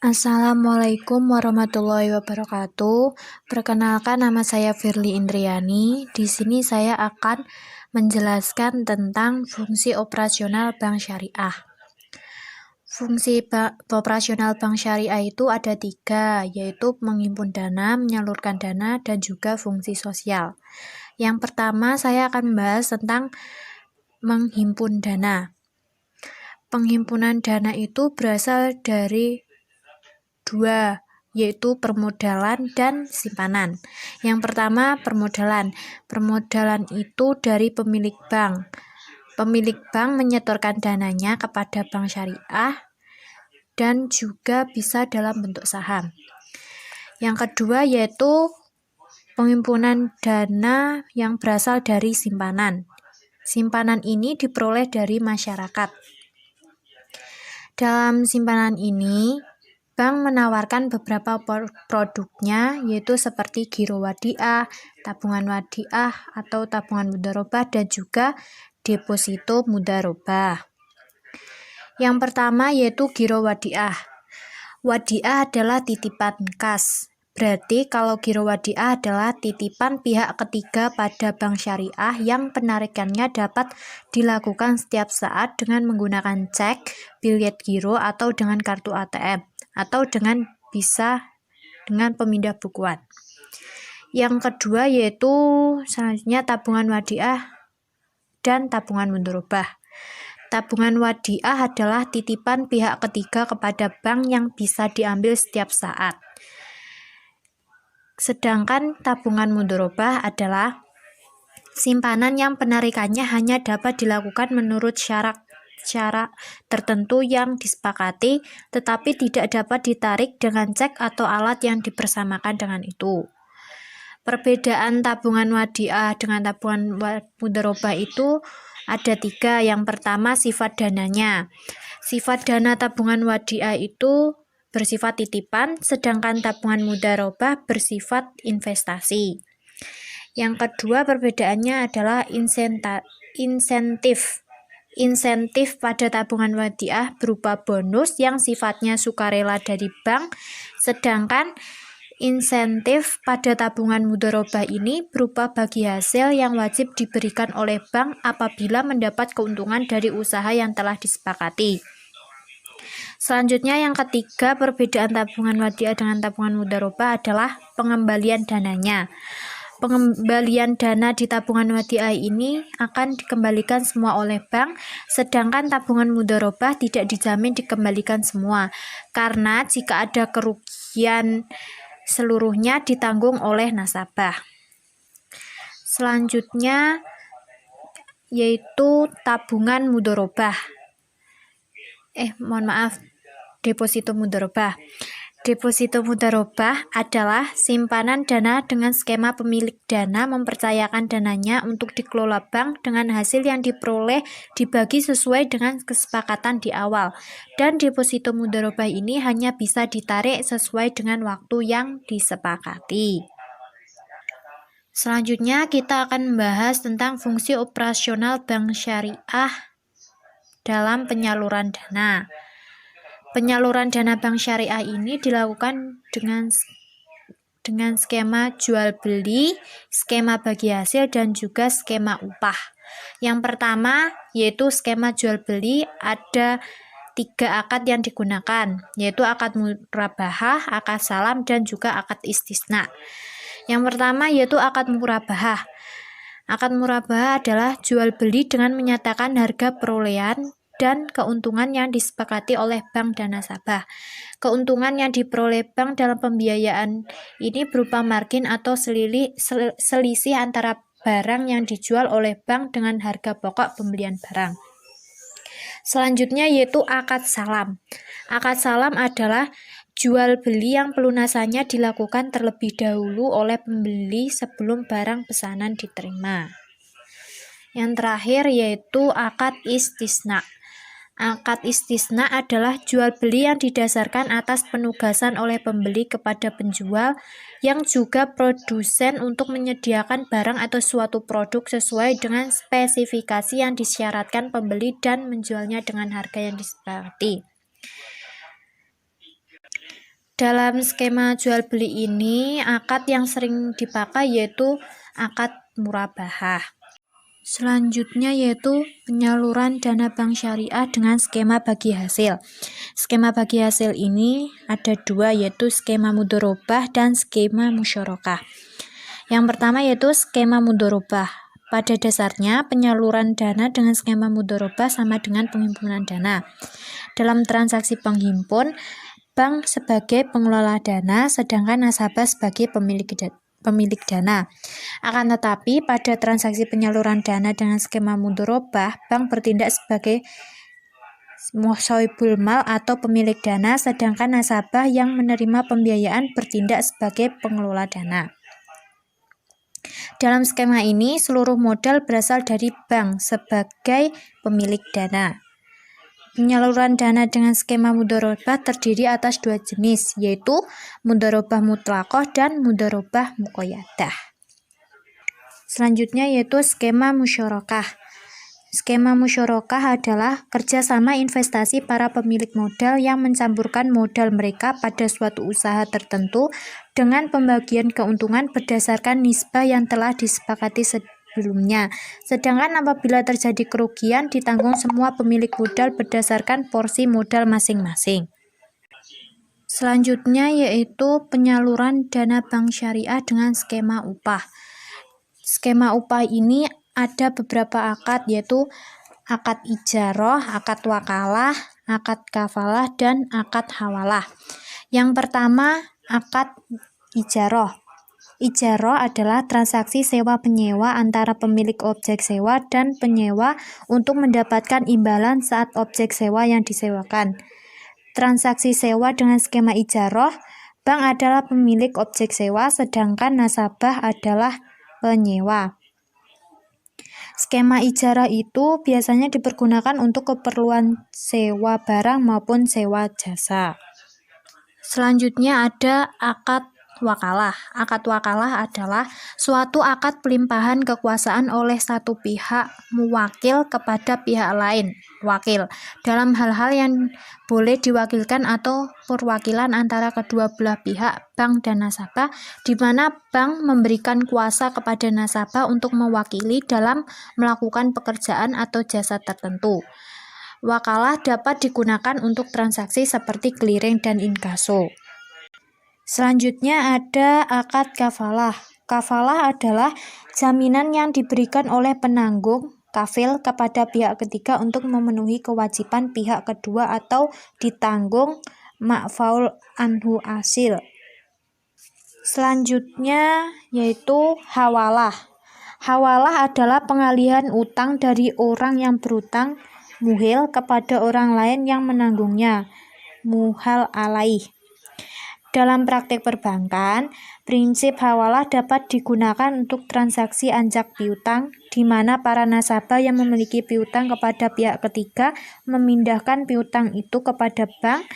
Assalamualaikum warahmatullahi wabarakatuh. Perkenalkan, nama saya Firly Indriani. Di sini saya akan menjelaskan tentang fungsi operasional bank syariah. Fungsi operasional bank syariah itu ada 3, yaitu menghimpun dana, menyalurkan dana, dan juga fungsi sosial. Yang pertama, saya akan membahas tentang menghimpun dana. Penghimpunan dana itu berasal dari 2, yaitu permodalan dan simpanan. Yang pertama, permodalan. Permodalan itu dari pemilik bank. Pemilik bank menyetorkan dananya kepada bank syariah dan juga bisa dalam bentuk saham. Yang kedua yaitu penghimpunan dana yang berasal dari simpanan. Simpanan ini diperoleh dari masyarakat. Dalam simpanan ini, bank menawarkan beberapa produknya, yaitu seperti giro wadiah, tabungan wadiah atau tabungan mudharabah, dan juga deposito mudharabah. Yang pertama yaitu giro wadiah. Wadiah adalah titipan kas. Berarti kalau giro wadiah adalah titipan pihak ketiga pada bank syariah yang penarikannya dapat dilakukan setiap saat dengan menggunakan cek, bilet giro, atau dengan kartu ATM, atau bisa dengan pemindah bukuan. Yang kedua yaitu selanjutnya tabungan wadiah dan tabungan mudharabah. Tabungan wadiah adalah titipan pihak ketiga kepada bank yang bisa diambil setiap saat. Sedangkan tabungan mudharabah adalah simpanan yang penarikannya hanya dapat dilakukan menurut syarat tertentu yang disepakati, tetapi tidak dapat ditarik dengan cek atau alat yang dipersamakan dengan itu. Perbedaan tabungan wadiah dengan tabungan mudharabah itu ada 3. Yang pertama, sifat dananya. Sifat dana tabungan wadiah itu bersifat titipan, sedangkan tabungan mudharabah bersifat investasi. Yang kedua, perbedaannya adalah insentif. Insentif pada tabungan wadiah berupa bonus yang sifatnya sukarela dari bank, sedangkan insentif pada tabungan mudharabah ini berupa bagi hasil yang wajib diberikan oleh bank apabila mendapat keuntungan dari usaha yang telah disepakati. Selanjutnya yang ketiga, perbedaan tabungan wadiah dengan tabungan mudharabah adalah pengembalian dananya. Pengembalian dana di tabungan wadiah ini akan dikembalikan semua oleh bank, sedangkan tabungan mudharabah tidak dijamin dikembalikan semua, karena jika ada kerugian seluruhnya ditanggung oleh nasabah. Selanjutnya yaitu tabungan mudharabah. Deposito mudharabah. Deposito mudharabah adalah simpanan dana dengan skema pemilik dana mempercayakan dananya untuk dikelola bank dengan hasil yang diperoleh dibagi sesuai dengan kesepakatan di awal. Dan deposito mudharabah ini hanya bisa ditarik sesuai dengan waktu yang disepakati. Selanjutnya kita akan membahas tentang fungsi operasional bank syariah dalam penyaluran dana. Penyaluran dana bank syariah ini dilakukan dengan skema jual beli, skema bagi hasil, dan juga skema upah. Yang pertama yaitu skema jual beli, ada 3 akad yang digunakan, yaitu akad murabahah, akad salam, dan juga akad istisna. Yang pertama yaitu akad murabahah. Akad murabahah adalah jual beli dengan menyatakan harga perolehan dan keuntungan yang disepakati oleh bank dan nasabah. Keuntungan yang diperoleh bank dalam pembiayaan ini berupa margin atau selisih antara barang yang dijual oleh bank dengan harga pokok pembelian barang. Selanjutnya yaitu akad salam. Akad salam adalah jual beli yang pelunasannya dilakukan terlebih dahulu oleh pembeli sebelum barang pesanan diterima. Yang terakhir yaitu akad istisna. Akad istisna adalah jual beli yang didasarkan atas penugasan oleh pembeli kepada penjual yang juga produsen untuk menyediakan barang atau suatu produk sesuai dengan spesifikasi yang disyaratkan pembeli dan menjualnya dengan harga yang disepakati. Dalam skema jual beli ini, akad yang sering dipakai yaitu akad murabahah. Selanjutnya yaitu penyaluran dana bank syariah dengan skema bagi hasil. Skema bagi hasil ini ada dua, yaitu skema mudharabah dan skema musyarakah. Yang pertama yaitu skema mudharabah. Pada dasarnya, penyaluran dana dengan skema mudharabah sama dengan penghimpunan dana. Dalam transaksi penghimpun, bank sebagai pengelola dana, sedangkan nasabah sebagai pemilik dana. Akan tetapi, pada transaksi penyaluran dana dengan skema mudharabah, bank bertindak sebagai muhsaibul mal atau pemilik dana, sedangkan nasabah yang menerima pembiayaan bertindak sebagai pengelola dana. Dalam skema ini, seluruh modal berasal dari bank sebagai pemilik dana. Penyaluran dana dengan skema mudharabah terdiri atas dua jenis, yaitu mudharabah mutlaqah dan mudharabah muqayyadah. Selanjutnya yaitu skema musyarakah. Skema musyarakah adalah kerjasama investasi para pemilik modal yang mencampurkan modal mereka pada suatu usaha tertentu dengan pembagian keuntungan berdasarkan nisbah yang telah disepakati sebelumnya. Sedangkan apabila terjadi kerugian, ditanggung semua pemilik modal berdasarkan porsi modal masing-masing. Selanjutnya yaitu penyaluran dana bank syariah dengan skema upah. Skema upah ini ada beberapa akad, yaitu akad ijarah, akad wakalah, akad kafalah, dan akad hawalah. Yang pertama, akad ijarah. Ijarah adalah transaksi sewa-penyewa antara pemilik objek sewa dan penyewa untuk mendapatkan imbalan saat objek sewa yang disewakan. Transaksi sewa dengan skema ijarah, bank adalah pemilik objek sewa, sedangkan nasabah adalah penyewa. Skema ijarah itu biasanya dipergunakan untuk keperluan sewa barang maupun sewa jasa. Selanjutnya ada akad wakalah. Akad wakalah adalah suatu akad pelimpahan kekuasaan oleh satu pihak muwakil kepada pihak lain wakil dalam hal-hal yang boleh diwakilkan atau perwakilan antara kedua belah pihak, bank dan nasabah, di mana bank memberikan kuasa kepada nasabah untuk mewakili dalam melakukan pekerjaan atau jasa tertentu. Wakalah dapat digunakan untuk transaksi seperti clearing dan inkaso. Selanjutnya ada akad kafalah. Kafalah adalah jaminan yang diberikan oleh penanggung kafil kepada pihak ketiga untuk memenuhi kewajiban pihak kedua atau ditanggung ma'faul anhu asil. Selanjutnya yaitu hawalah. Hawalah adalah pengalihan utang dari orang yang berutang muhil kepada orang lain yang menanggungnya, muhal alaih. Dalam praktik perbankan, prinsip hawalah dapat digunakan untuk transaksi anjak piutang, di mana para nasabah yang memiliki piutang kepada pihak ketiga memindahkan piutang itu kepada bank,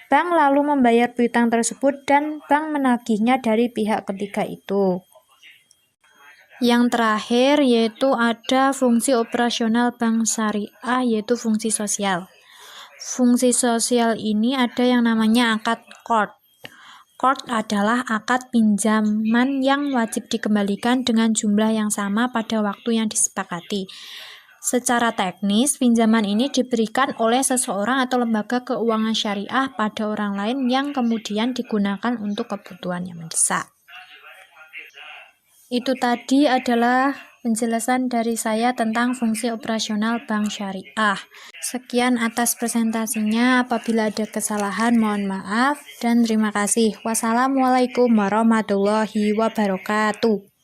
bank lalu membayar piutang tersebut dan bank menagihnya dari pihak ketiga itu. Yang terakhir yaitu ada fungsi operasional bank syariah, yaitu fungsi sosial. Fungsi sosial ini ada yang namanya akad qard. Qard adalah akad pinjaman yang wajib dikembalikan dengan jumlah yang sama pada waktu yang disepakati. Secara teknis, pinjaman ini diberikan oleh seseorang atau lembaga keuangan syariah pada orang lain yang kemudian digunakan untuk kebutuhan yang mendesak. Itu tadi adalah penjelasan dari saya tentang fungsi operasional bank syariah. Sekian atas presentasinya, apabila ada kesalahan mohon maaf dan terima kasih. Wassalamualaikum warahmatullahi wabarakatuh.